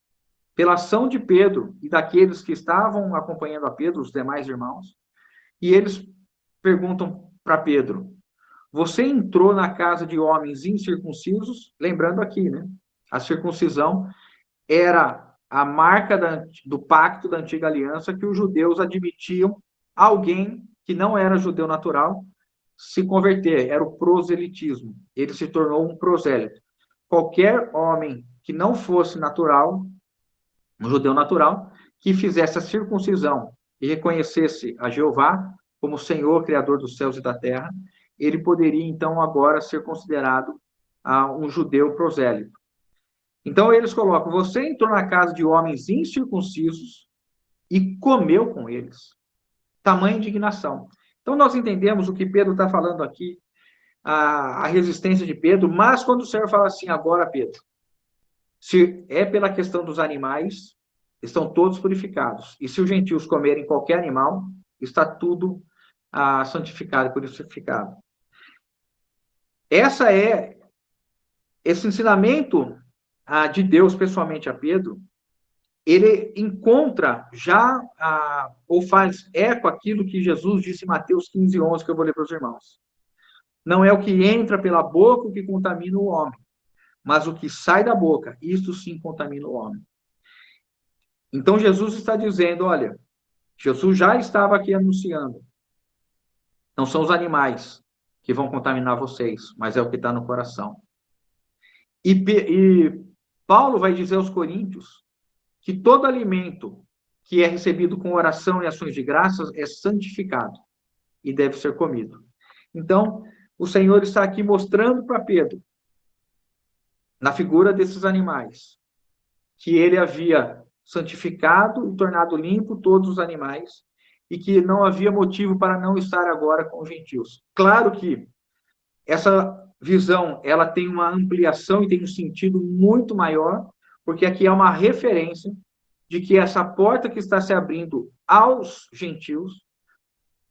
pela ação de Pedro e daqueles que estavam acompanhando a Pedro, os demais irmãos, e eles perguntam para Pedro: você entrou na casa de homens incircuncisos? Lembrando aqui, né? A circuncisão era a marca do pacto da antiga aliança que os judeus admitiam alguém que não era judeu natural se converter. Era o proselitismo. Ele se tornou um prosélito. Qualquer homem que não fosse natural, um judeu natural, que fizesse a circuncisão e reconhecesse a Jeová como Senhor, Criador dos céus e da terra, ele poderia, então, agora ser considerado um judeu prosélito. Então, eles colocam, você entrou na casa de homens incircuncisos e comeu com eles. Tamanha indignação. Então, nós entendemos o que Pedro está falando aqui, a resistência de Pedro, mas quando o Senhor fala assim, agora, Pedro, se é pela questão dos animais, estão todos purificados. E se os gentios comerem qualquer animal, está tudo santificado, purificado. Esse ensinamento de Deus pessoalmente a Pedro, ele encontra já, ou faz eco aquilo que Jesus disse em Mateus 15:11, que eu vou ler para os irmãos. Não é o que entra pela boca o que contamina o homem, mas o que sai da boca, isso sim contamina o homem. Então Jesus está dizendo, olha, Jesus já estava aqui anunciando, não são os animais que vão contaminar vocês, mas é o que está no coração. E Paulo vai dizer aos coríntios que todo alimento que é recebido com oração e ações de graças é santificado e deve ser comido. Então, o Senhor está aqui mostrando para Pedro, na figura desses animais, que ele havia santificado e tornado limpo todos os animais e que não havia motivo para não estar agora com os gentios. Claro que essa visão, ela tem uma ampliação e tem um sentido muito maior, porque aqui é uma referência de que essa porta que está se abrindo aos gentios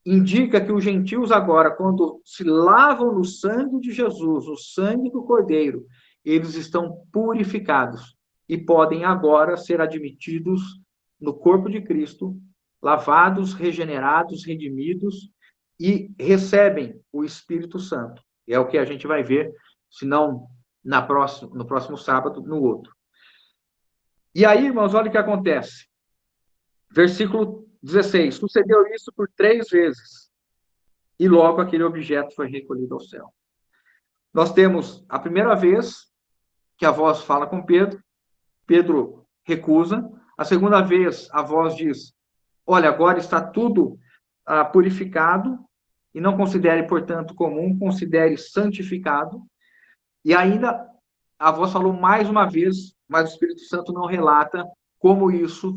indica que os gentios agora, quando se lavam no sangue de Jesus, no sangue do Cordeiro, eles estão purificados e podem agora ser admitidos no corpo de Cristo, lavados, regenerados, redimidos e recebem o Espírito Santo. É o que a gente vai ver, se não no próximo sábado, no outro. E aí, irmãos, olha o que acontece. Versículo 16. Sucedeu isso por 3 vezes. E logo aquele objeto foi recolhido ao céu. Nós temos a primeira vez que a voz fala com Pedro. Pedro recusa. A segunda vez, a voz diz, olha, agora está tudo purificado, e não considere, portanto, comum, considere santificado. E ainda a voz falou mais uma vez, mas o Espírito Santo não relata como isso,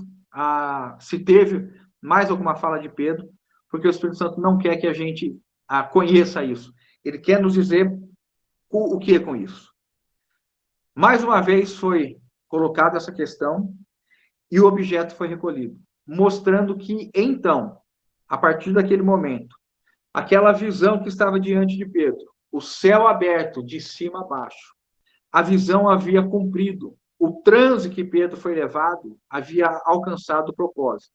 se teve mais alguma fala de Pedro, porque o Espírito Santo não quer que a gente conheça isso. Ele quer nos dizer o que é com isso. Mais uma vez foi colocada essa questão e o objeto foi recolhido, mostrando que, então, a partir daquele momento, aquela visão que estava diante de Pedro, o céu aberto de cima a baixo, a visão havia cumprido, o transe que Pedro foi levado havia alcançado o propósito.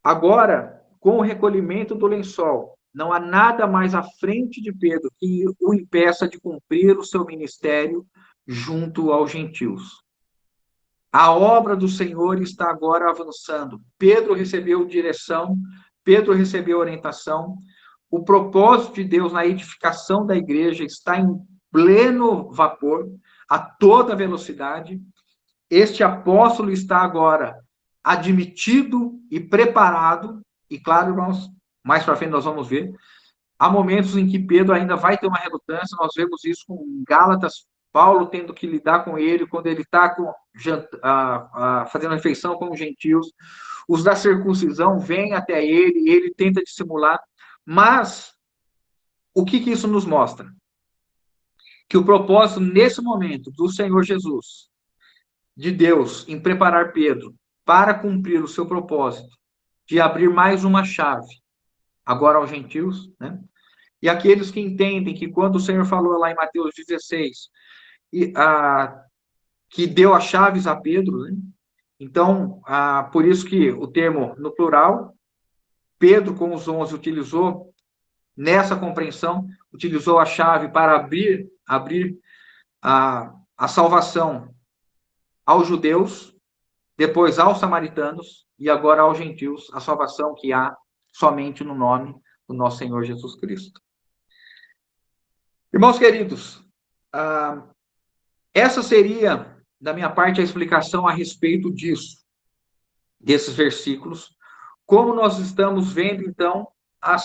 Agora, com o recolhimento do lençol, não há nada mais à frente de Pedro que o impeça de cumprir o seu ministério junto aos gentios. A obra do Senhor está agora avançando. Pedro recebeu direção, Pedro recebeu orientação. O propósito de Deus na edificação da igreja está em pleno vapor, a toda velocidade. Este apóstolo está agora admitido e preparado, e claro, irmãos, mais para frente nós vamos ver, há momentos em que Pedro ainda vai ter uma relutância, nós vemos isso com Gálatas, Paulo tendo que lidar com ele, quando ele está fazendo refeição com os gentios, os da circuncisão vêm até ele, e ele tenta dissimular, mas o que isso nos mostra? Que o propósito, nesse momento, do Senhor Jesus, de Deus, em preparar Pedro para cumprir o seu propósito, de abrir mais uma chave, agora aos gentios, né? E aqueles que entendem que quando o Senhor falou lá em Mateus 16, que deu as chaves a Pedro, né? Então, por isso que o termo no plural, Pedro, com os 11, utilizou, nessa compreensão, utilizou a chave para abrir a salvação aos judeus, depois aos samaritanos e agora aos gentios, a salvação que há somente no nome do nosso Senhor Jesus Cristo. Irmãos queridos, essa seria, da minha parte, a explicação a respeito disso, desses versículos. Como nós estamos vendo, então, a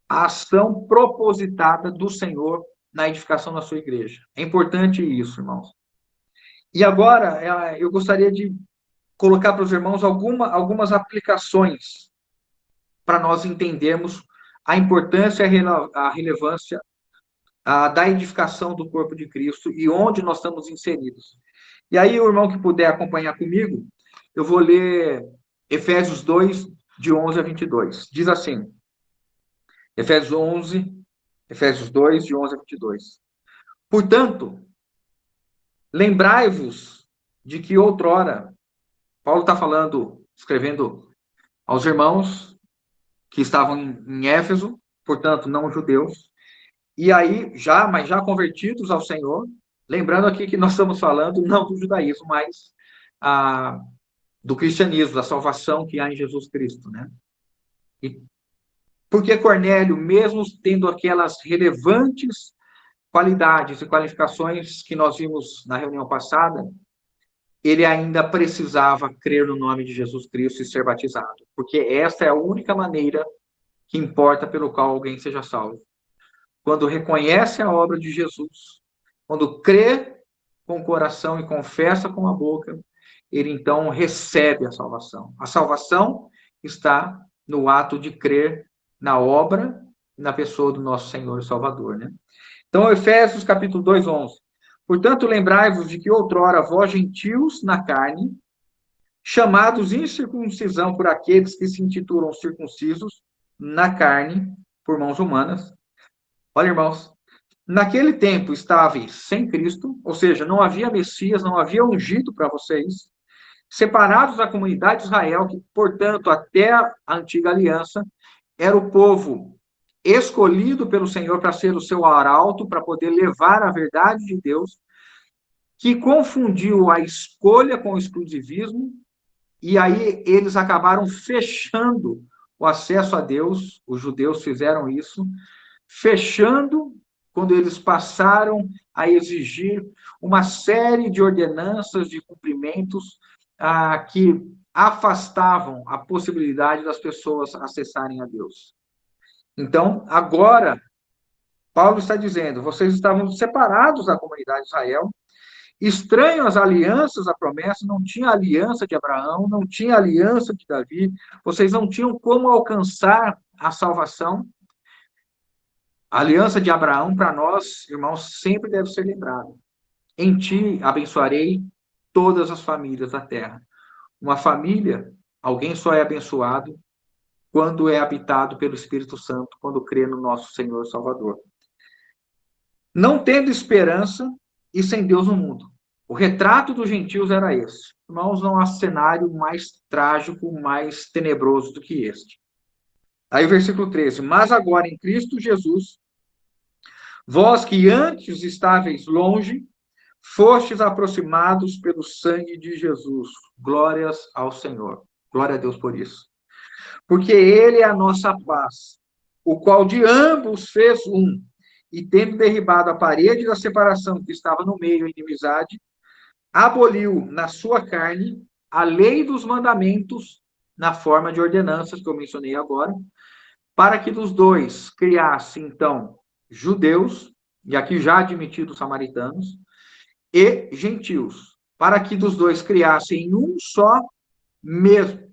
ação propositada do Senhor na edificação da sua igreja. É importante isso, irmãos. E agora, eu gostaria de colocar para os irmãos algumas aplicações para nós entendermos a importância e a relevância da edificação do corpo de Cristo e onde nós estamos inseridos. E aí, o irmão que puder acompanhar comigo, eu vou ler Efésios 2, de 11 a 22. Diz assim, Efésios 2, de 11 a 22. Portanto, lembrai-vos de que outrora, Paulo está escrevendo aos irmãos que estavam em Éfeso, portanto, não judeus, e aí, mas já convertidos ao Senhor, lembrando aqui que nós estamos falando não do judaísmo, mas do cristianismo, da salvação que há em Jesus Cristo, né? E porque Cornélio, mesmo tendo aquelas relevantes qualidades e qualificações que nós vimos na reunião passada, ele ainda precisava crer no nome de Jesus Cristo e ser batizado, porque esta é a única maneira que importa pelo qual alguém seja salvo. Quando reconhece a obra de Jesus, quando crê com o coração e confessa com a boca, ele então recebe a salvação. A salvação está no ato de crer na obra e na pessoa do nosso Senhor e Salvador, né? Então, Efésios capítulo 2, 11. Portanto, lembrai-vos de que outrora vós gentios na carne, chamados incircuncisão por aqueles que se intitulam circuncisos na carne, por mãos humanas. Olha, irmãos, naquele tempo estáveis sem Cristo, ou seja, não havia Messias, não havia ungido para vocês, separados da comunidade de Israel, que, portanto, até a antiga aliança, era o povo escolhido pelo Senhor para ser o seu arauto, para poder levar a verdade de Deus, que confundiu a escolha com o exclusivismo, e aí eles acabaram fechando o acesso a Deus, os judeus fizeram isso, fechando quando eles passaram a exigir uma série de ordenanças, de cumprimentos, que afastavam a possibilidade das pessoas acessarem a Deus. Então, agora, Paulo está dizendo, vocês estavam separados da comunidade de Israel, estranhos às alianças, à promessa, não tinha aliança de Abraão, não tinha aliança de Davi, vocês não tinham como alcançar a salvação. A aliança de Abraão, para nós, irmãos, sempre deve ser lembrada. Em ti abençoarei todas as famílias da terra. Uma família, alguém só é abençoado quando é habitado pelo Espírito Santo, quando crê no nosso Senhor Salvador. Não tendo esperança e sem Deus no mundo. O retrato dos gentios era esse. Irmãos, não há cenário mais trágico, mais tenebroso do que este. Aí o versículo 13. Mas agora em Cristo Jesus, vós que antes estáveis longe, fostes aproximados pelo sangue de Jesus. Glórias ao Senhor. Glória a Deus por isso. Porque ele é a nossa paz, o qual de ambos fez um, e tendo derribado a parede da separação que estava no meio, a inimizade, aboliu na sua carne a lei dos mandamentos na forma de ordenanças que eu mencionei agora, para que dos dois criasse, então, judeus, e aqui já admitidos samaritanos, e gentios, para que dos dois criassem um só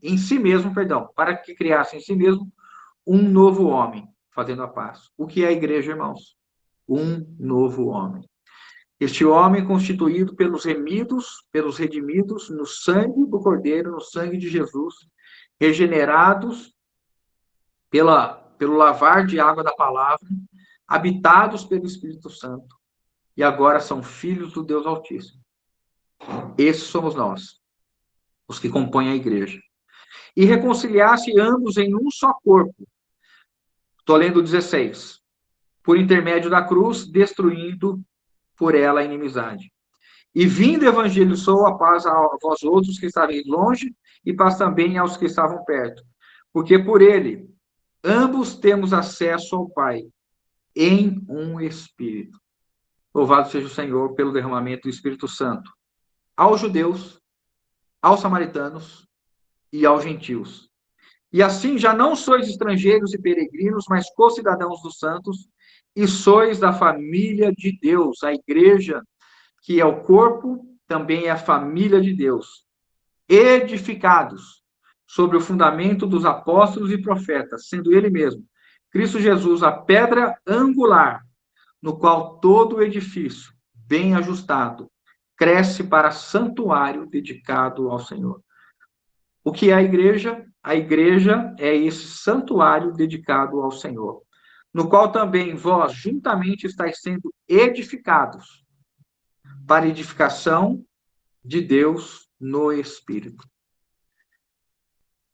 em si mesmo, para que criasse em si mesmo um novo homem, fazendo a paz. O que é a igreja, irmãos? Um novo homem. Este homem constituído pelos redimidos no sangue do Cordeiro, no sangue de Jesus, regenerados pelo lavar de água da palavra, habitados pelo Espírito Santo. e agora são filhos do Deus Altíssimo. Esses somos nós, os que compõem a igreja. E reconciliar-se ambos em um só corpo. Estou lendo 16. Por intermédio da cruz, destruindo por ela a inimizade. E vindo evangelizou a paz a vós outros que estavam longe, e paz também aos que estavam perto. Porque por ele, ambos temos acesso ao Pai, em um Espírito. Louvado seja o Senhor pelo derramamento do Espírito Santo. Aos judeus, aos samaritanos e aos gentios. E assim já não sois estrangeiros e peregrinos, mas co-cidadãos dos santos, e sois da família de Deus. A igreja, que é o corpo, também é a família de Deus. Edificados sobre o fundamento dos apóstolos e profetas, sendo ele mesmo, Cristo Jesus, a pedra angular, no qual todo o edifício, bem ajustado, cresce para santuário dedicado ao Senhor. O que é a igreja? A igreja é esse santuário dedicado ao Senhor, no qual também vós juntamente estáis sendo edificados para edificação de Deus no Espírito.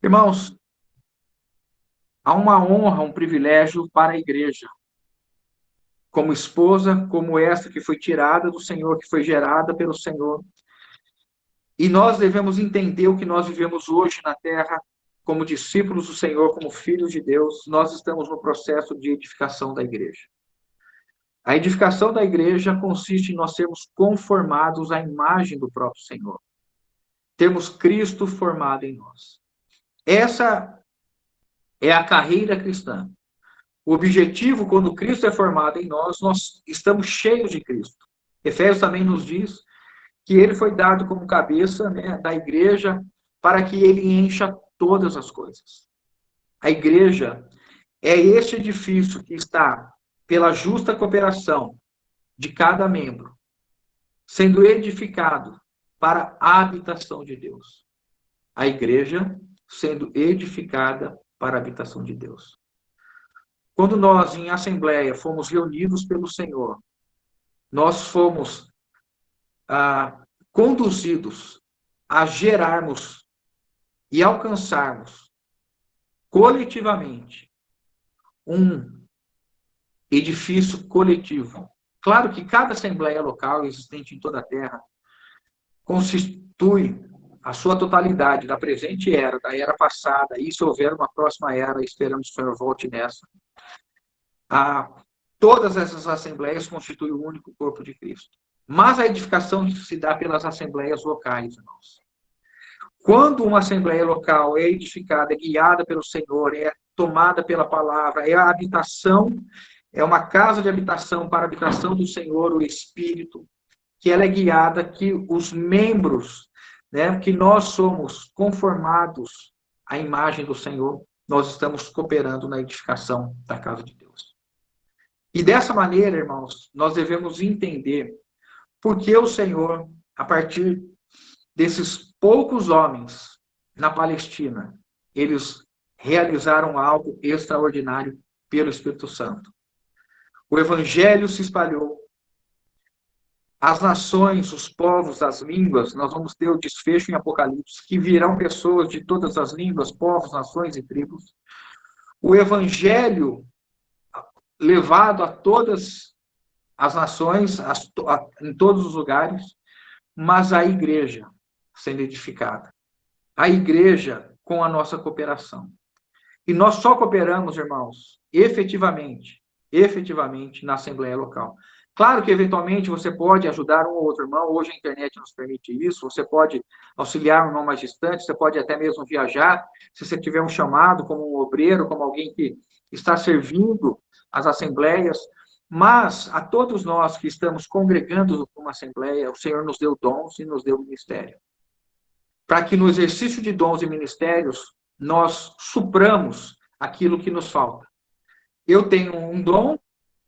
Irmãos, há uma honra, um privilégio para a igreja, como esposa, como esta que foi tirada do Senhor, que foi gerada pelo Senhor. E nós devemos entender o que nós vivemos hoje na terra, como discípulos do Senhor, como filhos de Deus, nós estamos no processo de edificação da igreja. A edificação da igreja consiste em nós sermos conformados à imagem do próprio Senhor. Temos Cristo formado em nós. Essa é a carreira cristã. O objetivo, quando Cristo é formado em nós, nós estamos cheios de Cristo. Efésios também nos diz que ele foi dado como cabeça, né, da igreja para que ele encha todas as coisas. A igreja é este edifício que está, pela justa cooperação de cada membro, sendo edificado para a habitação de Deus. A igreja sendo edificada para a habitação de Deus. Quando nós, em assembleia, fomos reunidos pelo Senhor, nós fomos conduzidos a gerarmos e alcançarmos coletivamente um edifício coletivo. Claro que cada assembleia local existente em toda a terra constitui a sua totalidade da presente era, da era passada, e se houver uma próxima era, esperamos que o Senhor volte nessa. Todas essas assembleias constituem o único corpo de Cristo. Mas a edificação se dá pelas assembleias locais, irmãos. Quando uma assembleia local é edificada, é guiada pelo Senhor, é tomada pela palavra, é a habitação, é uma casa de habitação para a habitação do Senhor, o Espírito, que ela é guiada, que os membros, né, que nós somos conformados à imagem do Senhor, nós estamos cooperando na edificação da casa de Deus. E dessa maneira, irmãos, nós devemos entender por que o Senhor, a partir desses poucos homens na Palestina, eles realizaram algo extraordinário pelo Espírito Santo. O Evangelho se espalhou. As nações, os povos, as línguas, nós vamos ter o desfecho em Apocalipse, que virão pessoas de todas as línguas, povos, nações e tribos. O Evangelho levado a todas as nações, em todos os lugares, mas a igreja sendo edificada. A igreja com a nossa cooperação. E nós só cooperamos, irmãos, efetivamente, na Assembleia Local. Claro que, eventualmente, você pode ajudar um ou outro irmão, hoje a internet nos permite isso, você pode auxiliar um irmão mais distante, você pode até mesmo viajar, se você tiver um chamado como um obreiro, como alguém que está servindo as assembleias, mas a todos nós que estamos congregando uma assembleia, o Senhor nos deu dons e nos deu ministério. Para que no exercício de dons e ministérios, nós supramos aquilo que nos falta. Eu tenho um dom,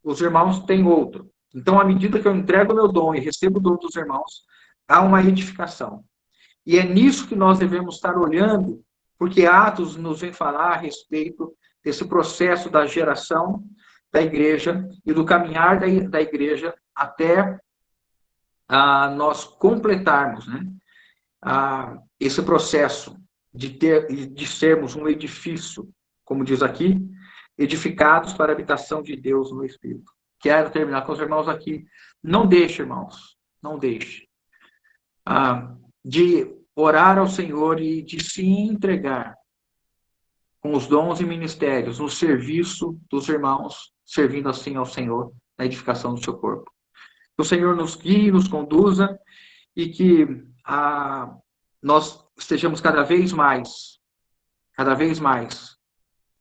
os irmãos têm outro. Então, à medida que eu entrego o meu dom e recebo o dom dos irmãos, há uma edificação. E é nisso que nós devemos estar olhando, porque Atos nos vem falar a respeito desse processo da geração da igreja e do caminhar da igreja até nós completarmos, né, esse processo de sermos um edifício, como diz aqui, edificados para a habitação de Deus no Espírito. Quero terminar com os irmãos aqui. Não deixe, irmãos, não deixe de orar ao Senhor e de se entregar com os dons e ministérios no serviço dos irmãos, servindo assim ao Senhor na edificação do seu corpo. Que o Senhor nos guie, nos conduza e que nós estejamos cada vez mais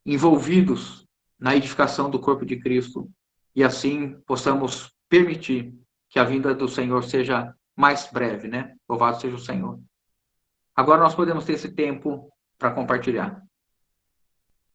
envolvidos na edificação do corpo de Cristo e assim possamos permitir que a vinda do Senhor seja mais breve, né? Louvado seja o Senhor. Agora nós podemos ter esse tempo para compartilhar.